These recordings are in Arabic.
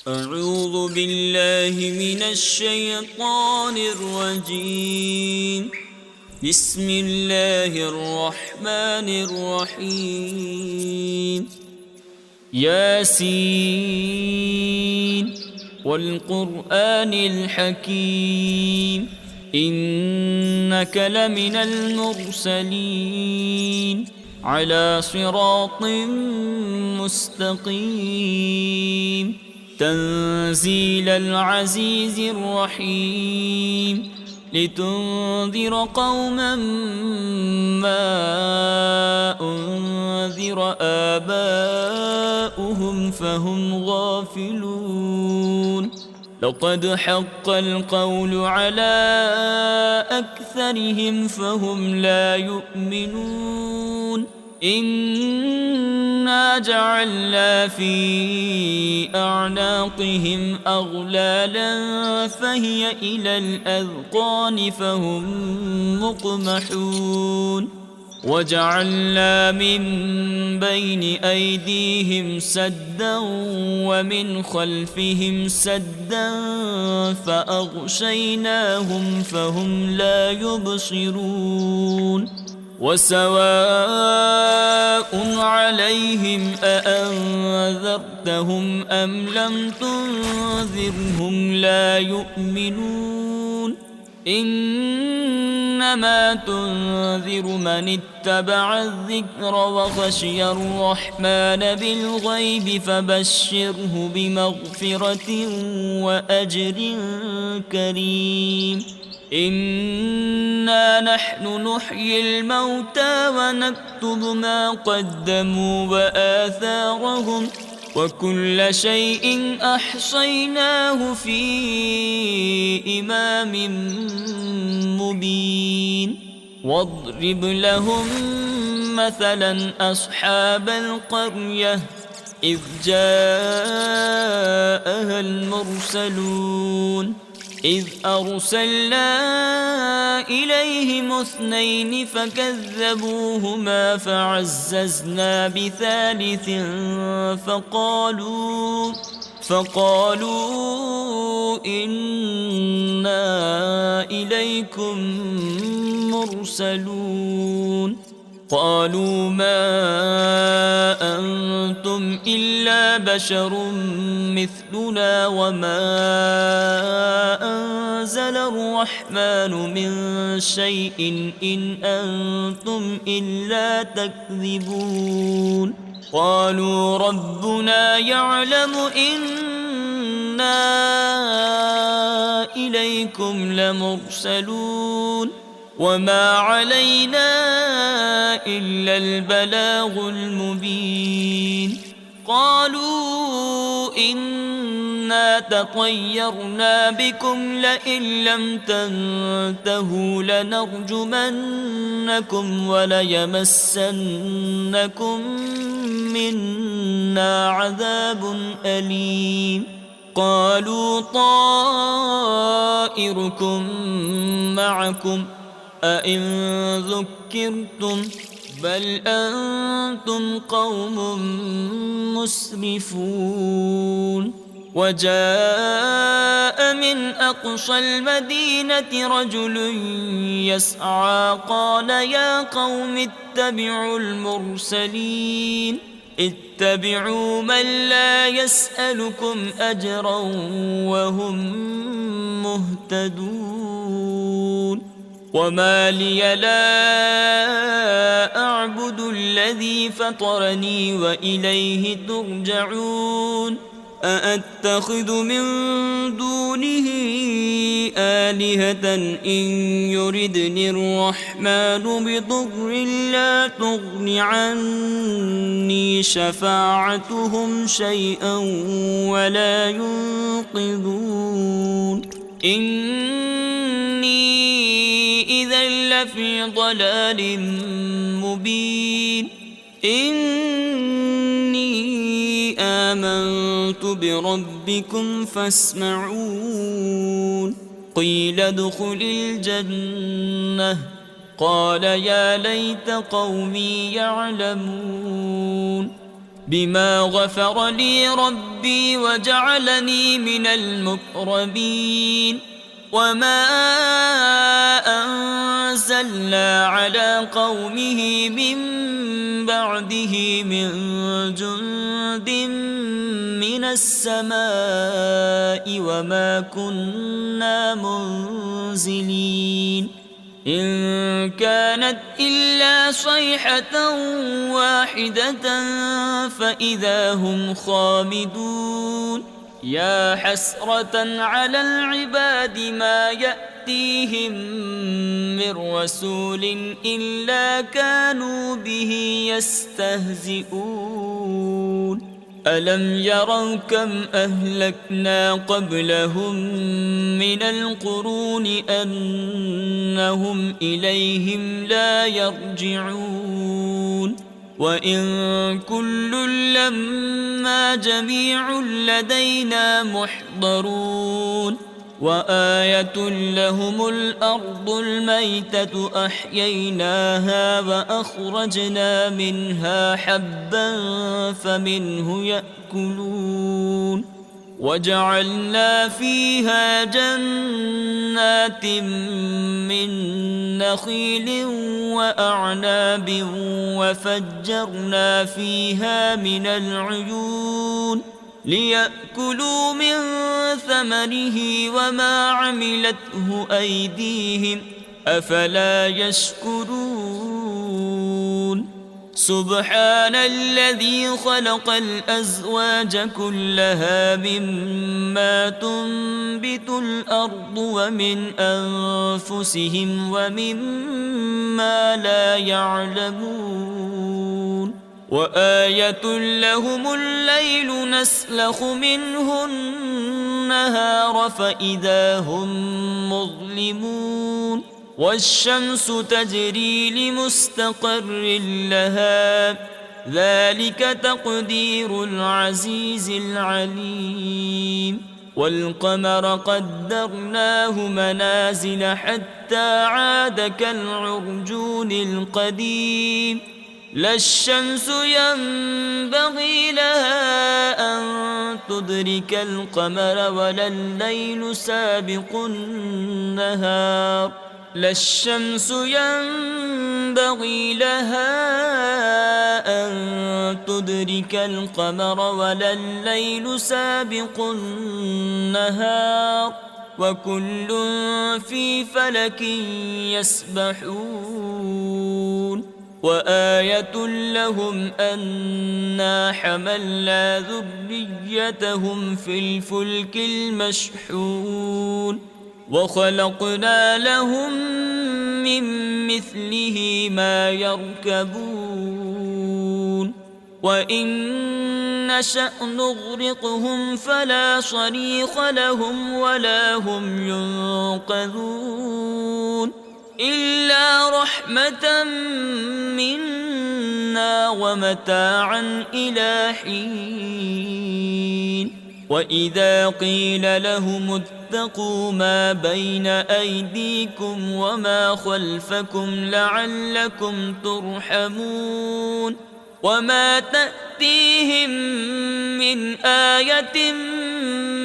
أعوذ بالله من الشيطان الرجيم. بسم الله الرحمن الرحيم. ياسين والقرآن الحكيم إنك لمن المرسلين على صراط مستقيم تنزيل العزيز الرحيم لتنذر قوما ما أنذر آباؤهم فهم غافلون. لقد حق القول على أكثرهم فهم لا يؤمنون. إنا جعلنا في أعناقهم أغلالا فهي إلى الأذقان فهم مقمحون. وجعلنا من بين أيديهم سدا ومن خلفهم سدا فأغشيناهم فهم لا يبصرون. وسواء عليهم أأنذرتهم أم لم تنذرهم لا يؤمنون. إنما تنذر من اتبع الذكر وخشي الرحمن بالغيب فبشره بمغفرة وأجر كريم. إنا نحن نحيي الموتى ونكتب ما قدموا وآثارهم وكل شيء أحصيناه في إمام مبين. واضرب لهم مثلا أصحاب القرية إذ جاءها المرسلون إذ أرسلنا إليهم 2 فكذبوهما فعززنا بثالث فقالوا إنا إليكم مرسلون. قالوا ما أنتم إلا بشر مثلنا وما أنزل الرحمن من شيء إن أنتم إلا تكذبون. قالوا ربنا يعلم إنا إليكم لمرسلون وما علينا إلا البلاغ المبين. قالوا إنا تطيرنا بكم لئن لم تنتهوا لنرجمنكم وليمسنكم منا عذاب أليم. قالوا طائركم معكم أئن ذكرتم بل أنتم قوم مسرفون. وجاء من أقصى المدينة رجل يسعى قال يا قوم اتبعوا المرسلين اتبعوا من لا يسألكم أجرا وهم مهتدون. وما لي لا أعبد الذي فطرني وإليه ترجعون. أأتخذ من دونه آلهة إن يردني الرحمن بضر لا تغن عني شفاعتهم شيئا ولا ينقذون. إني إذا لفي ضلال مبين. إني آمنت بربكم فاسمعون. قيل ادخل الجنة قال يا ليت قومي يعلمون. بما غفر لي ربي وجعلني من المقربين وما أنزلنا على قومه من بعده من جند من السماء وما كنا منزلين إن كانت إلا صيحة واحدة فإذا هم خامدون يا حسرة على العباد ما يأتيهم من رسول إلا كانوا به يستهزئون ألم يروا كم أهلكنا قبلهم من القرون أنهم إليهم لا يرجعون وإن كل لما جميع لدينا محضرون وآية لهم الأرض الميتة أحييناها وأخرجنا منها حبا فمنه يأكلون وجعلنا فيها جنات من نخيل وأعناب وفجرنا فيها من العيون ليأكلوا من ثمره وما عملته أيديهم أفلا يشكرون سبحان الذي خلق الأزواج كلها مما تنبت الأرض ومن أنفسهم ومما لا يعلمون وآية لهم الليل نسلخ منه النهار فإذا هم مظلمون والشمس تجري لمستقر لها ذلك تقدير العزيز العليم والقمر قدرناه منازل حتى عاد كالعرجون القديم لا الشمس ينبغي لها أن تدرك القمر ولا الليل سابق النهار لا الشمس ينبغي لها أن تدرك القمر ولا الليل سابق النهار وكل في فلك يسبحون وآية لهم أنا حملنا ذريتهم في الفلك المشحون وخلقنا لهم من مثله ما يركبون وإن نشأ نغرقهم فلا صريخ لهم ولا هم ينقذون إلا رحمة منا ومتاعا إلى حين وإذا قيل لهم اتقوا ما بين أيديكم وما خلفكم لعلكم ترحمون وما تأتيهم من آية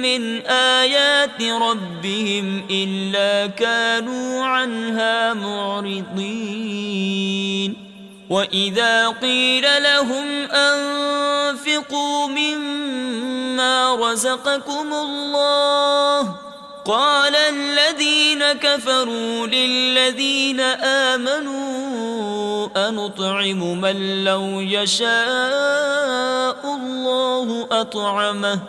من آيات ربهم إلا كانوا عنها معرضين وإذا قيل لهم أنفقوا مما رزقكم الله قال الذين كفروا للذين آمنوا أنطعم من لو يشاء الله أطعمه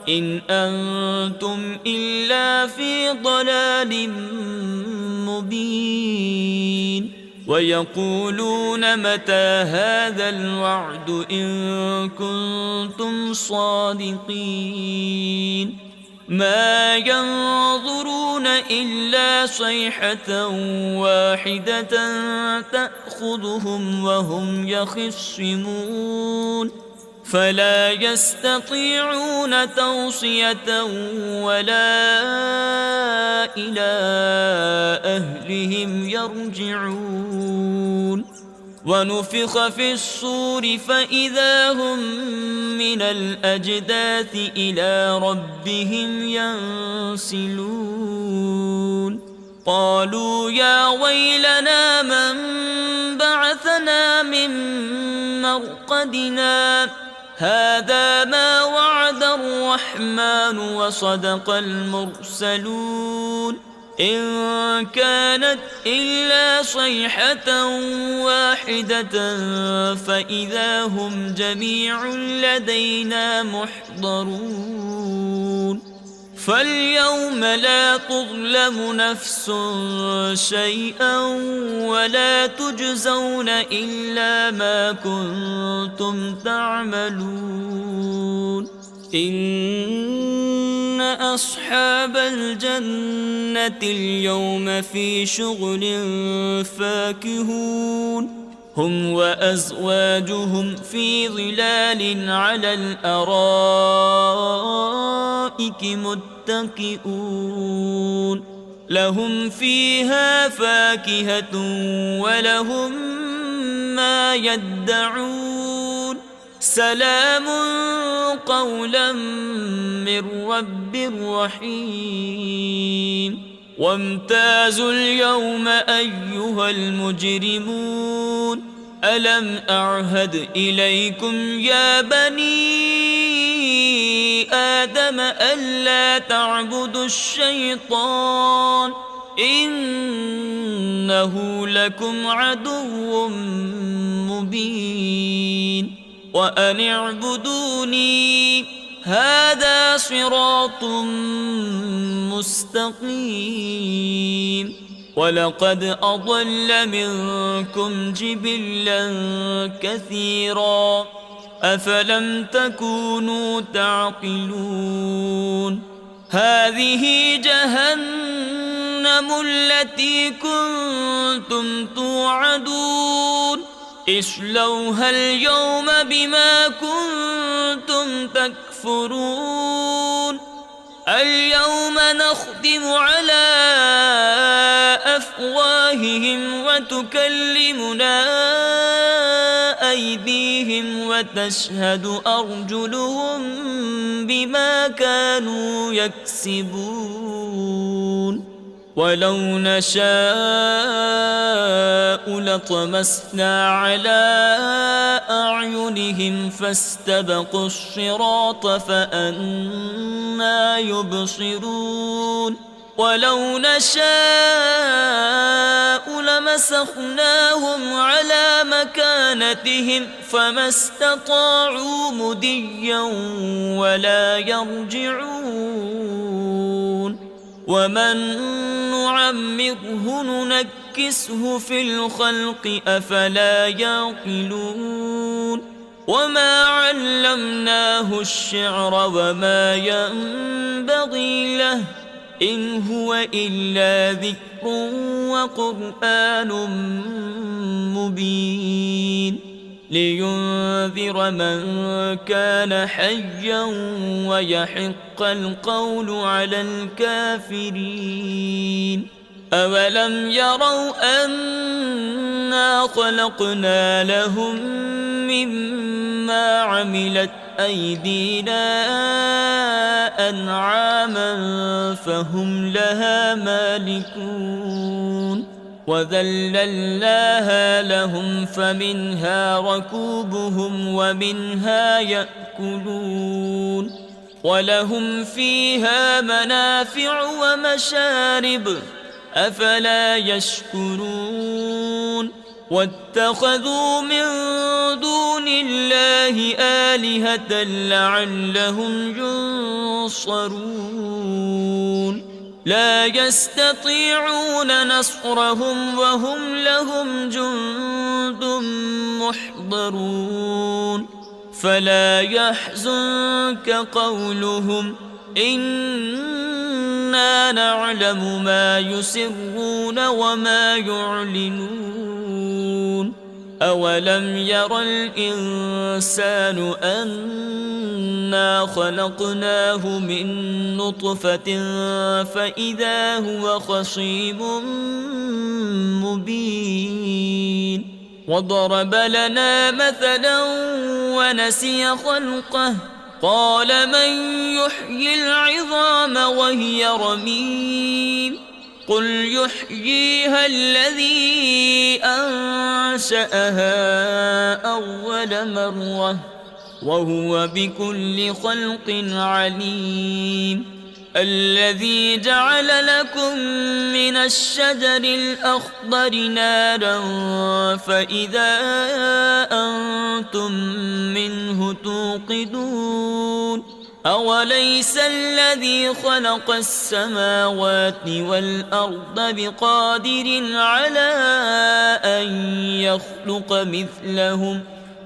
إن أنتم إلا في ضلال مبين ويقولون متى هذا الوعد إن كنتم صادقين ما ينظرون إلا صيحة واحدة تأخذهم وهم يخصمون فلا يستطيعون توصية ولا إلى أهلهم يرجعون ونفخ في الصور فإذا هم من الأجداث إلى ربهم ينسلون قالوا يا ويلنا من بعثنا من مرقدنا هذا ما وعد الرحمن وصدق المرسلون إن كانت إلا صيحة واحدة فإذا هم جميع لدينا محضرون فاليوم لا تظلم نفس شيئا ولا تجزون إلا ما كنتم تعملون إن أصحاب الجنة اليوم في شغل فاكهون هم وأزواجهم في ظلال على الأرائك متكئون لهم فيها فاكهة ولهم ما يدعون سلام قولا من رب رحيم وامتازوا اليوم أيها المجرمون ألم أعهد إليكم يا بني آدم ألا تعبدوا الشيطان إنه لكم عدو مبين وأن اعبدوني هذا صراط مستقيم ولقد أضل منكم جبلا كثيرا أفلم تكونوا تعقلون هذه جهنم التي كنتم توعدون اصلوها اليوم بما كنتم تكفرون اليوم نختم على أفواههم وتكلمنا أيديهم وتشهد أرجلهم بما كانوا يكسبون ولو نشاء لطمسنا على أعينهم فاستبقوا الصراط فأنى يبصرون ولو نشاء لمسخناهم على مكانتهم فما استطاعوا مديا ولا يرجعون ومن نعمره ننكسه في الخلق أفلا يعقلون وما علمناه الشعر وما ينبغي له إن هو إلا ذكر وقرآن مبين لينذر من كان حيا ويحق القول على الكافرين أولم يروا أنا خلقنا لهم مما عملت أيدينا أنعاما فهم لها مالكون وذللناها لهم فمنها ركوبهم ومنها يأكلون ولهم فيها منافع ومشارب أفلا يشكرون واتخذوا من دون الله آلهة لعلهم ينصرون لا يستطيعون نصرهم وهم لهم جند محضرون فلا يحزنك قولهم إنا نعلم ما يسرون وما يعلنون أولم ير الإنسان أنا خلقناه من نطفة فإذا هو خصيم مبين وضرب لنا مثلا ونسي خلقه قال من يحيي العظام وهي رميم قل يحييها الذي أنشأها أول مرة وهو بكل خلق عليم الذي جعل لكم من الشجر الأخضر نارا فإذا أنتم منه توقدون أوليس الذي خلق السماوات والأرض بقادر على أن يخلق مثلهم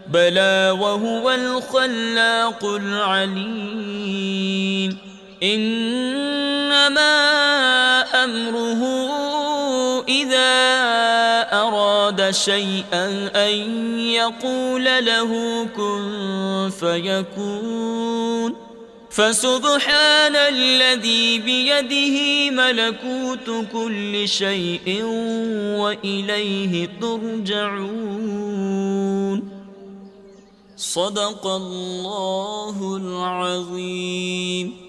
بلى وهو الخلاق العليم إنما أمره إذا أراد شيئا أن يقول له كن فيكون فسبحان الذي بيده ملكوت كل شيء وإليه ترجعون صدق الله العظيم.